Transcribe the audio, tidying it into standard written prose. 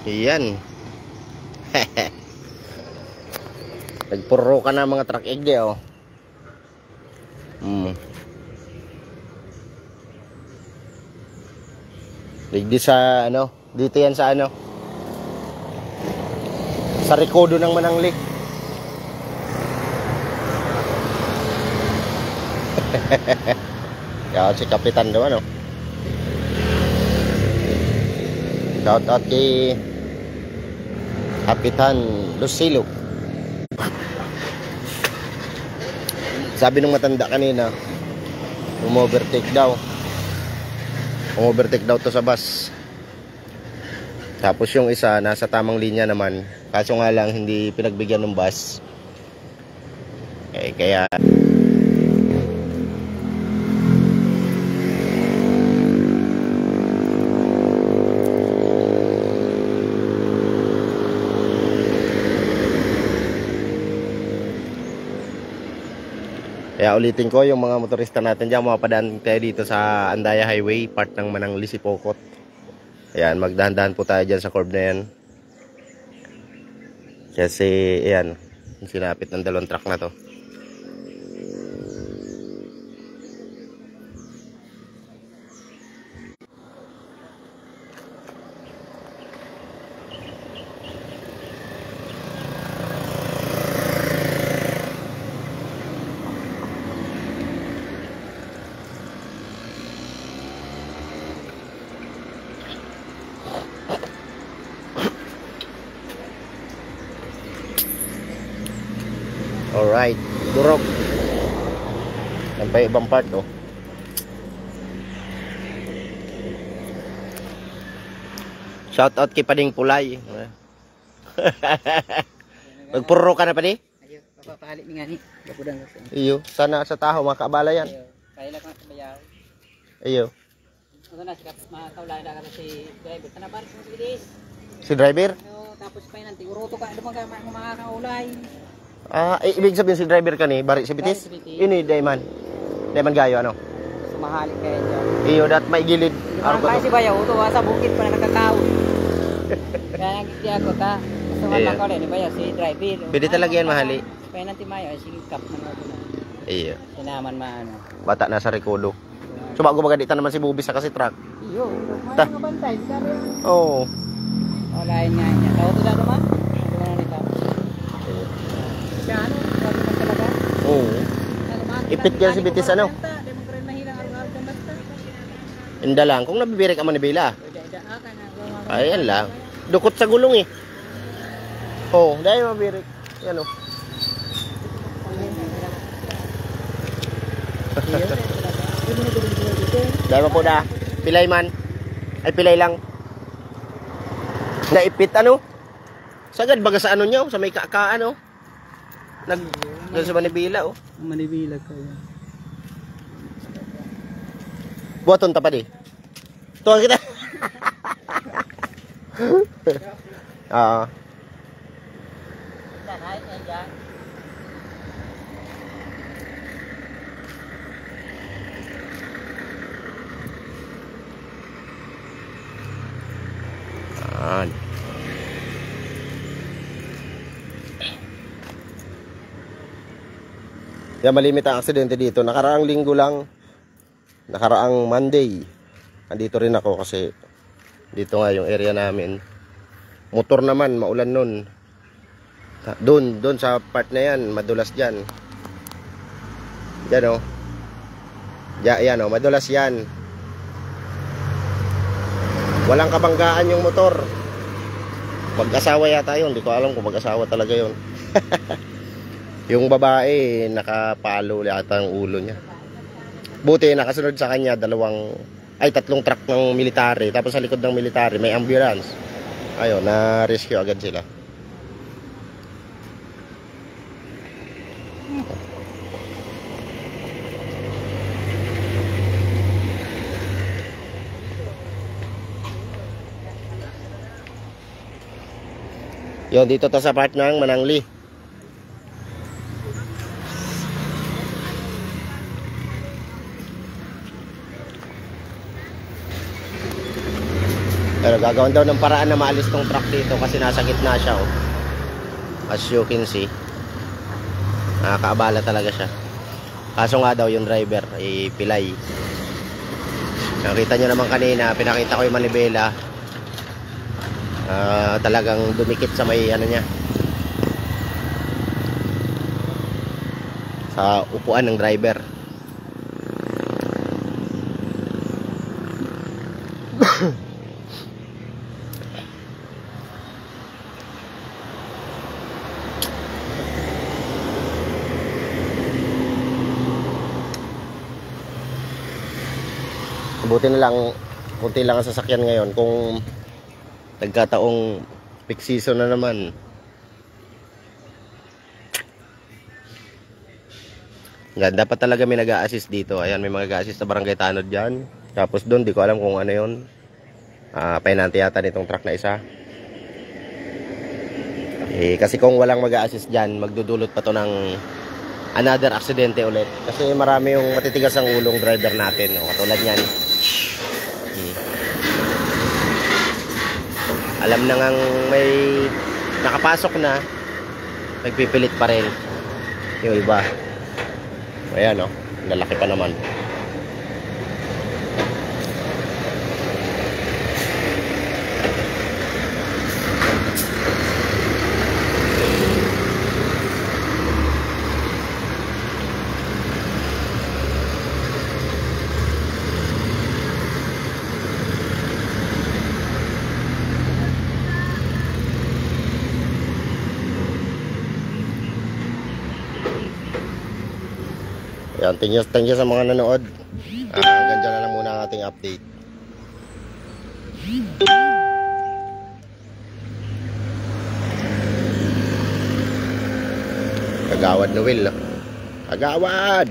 Iyan. Nagpuro ka na mga truck egg oh. Digdi sa ano, dito yan sa ano. Sa rekodo ng Manangli. Yan si Kapitan daw ano. Shout out kay Kapitan Lucilo. Sabi ng matanda kanina, umovertake daw. Umovertake daw to sa bus. Tapos yung isa nasa tamang linya naman. Kaso nga lang hindi pinagbigyan ng bus. Kaya ulitin ko yung mga motorista natin dyan, mapapadaan tayo dito sa Andaya Highway, part ng Manangli, Sipokot. Ayan, magdahan-dahan po tayo dyan sa curb na yan. Kasi, ayan, sinapit ng dalawang truck na to. Alright, durog. Yan pa yung ibang part oh. Shout out kay Pading Pulay. Magpuro ka na Padi? Ayo, papapahali ni ngani. Gapudang kasi. Iyo, sana sa taho makaabala yan. Ayo, kailan ka sabayaw. Iyo. Ano na sikat makaulay na si driver. Kana ba si Bilis? Si driver? Tapos pa yan tiguruto ka dumaga makakaulay. Ibig sabihin si driver ka ni bari si Bitis. Ini Dayman. Dayman gayo ano? Sumahali kayo dyan. Iyo dat may gilid. Kaya si Bayaw ito sa bukid pa na nakakaw. Kaya nagkiti ako ta. Sumala ko rin Bayaw si driver. Pwede talaga yan mahali. Kaya nanti mayo ay sige kap man ako na. Iyo. Sinaman maano. Bata na sa rekodo. So bago magaditan naman si Bubis sa kasi truck. Iyo, may mga bantay sabi. Oo. Wala nga niya. Daw to daw naman. Ano na nito? Ano? Sabi man talaga? Oo. Ipit yan si Bitis ano? Inda lang. Kung nabibirik ka man ni Bela. Ayan lang. Dukot sa gulong eh. Oo. Dahil mabirik. Yan o. Dahil po na. Pilay man. Ay pilay lang. Naipit ano? Sagad baga sa ano nyo? Sa may ano? Doon sa Manibila oh. Manibila kayo. Buhaton ta pa di. Tuwang kita. Oo. Yan, malimit ang aksidente dito. Nakaraang linggo lang. Nakaraang Monday. Andito rin ako kasi dito nga yung area namin. Motor naman, maulan nun. Doon sa part na yan, madulas dyan. Yan o. Yan o, madulas yan. Walang kabanggaan yung motor. Mag-asawa yata yun. Hindi ko alam kung mag-asawa talaga yun. Yung babae, nakapalo yata ang ulo niya. Buti, nakasunod sa kanya tatlong truck ng military. Tapos sa likod ng military, may ambulance. Ayun, na-rescue agad sila. Yun, dito to sa part ng Manangli. Pero gagawin daw ng paraan na maalis tong truck dito kasi nasa gitna siya, oh. As you can see, nakakaabala talaga siya. Kaso nga daw yung driver ay pilay. Nakita nyo naman kanina, pinakita ko yung manibela. Talagang dumikit sa may ano niya, sa upuan ng driver. Buti na lang kunti lang ang sasakyan ngayon. Kung nagkataong peak season na naman, dapat talaga may nag-a-assist dito. Ayan, may mga nag-a-assist na barangay tanod dyan. Tapos doon, di ko alam kung ano yun. Painante yata nitong truck na isa. Kasi kung walang mag-a-assist dyan, magdudulot pa to ng another aksidente ulit. Kasi marami yung matitigas ang ulong driver natin, o, katulad yan. Alam na ngang may nakapasok na, nagpipilit pa rin yung iba. Ayan, o, lalaki pa naman. Yan, thank you sa mga nanood. Hanggang dyan na lang muna ang ating update. Kagawad na Will, no? Kagawad!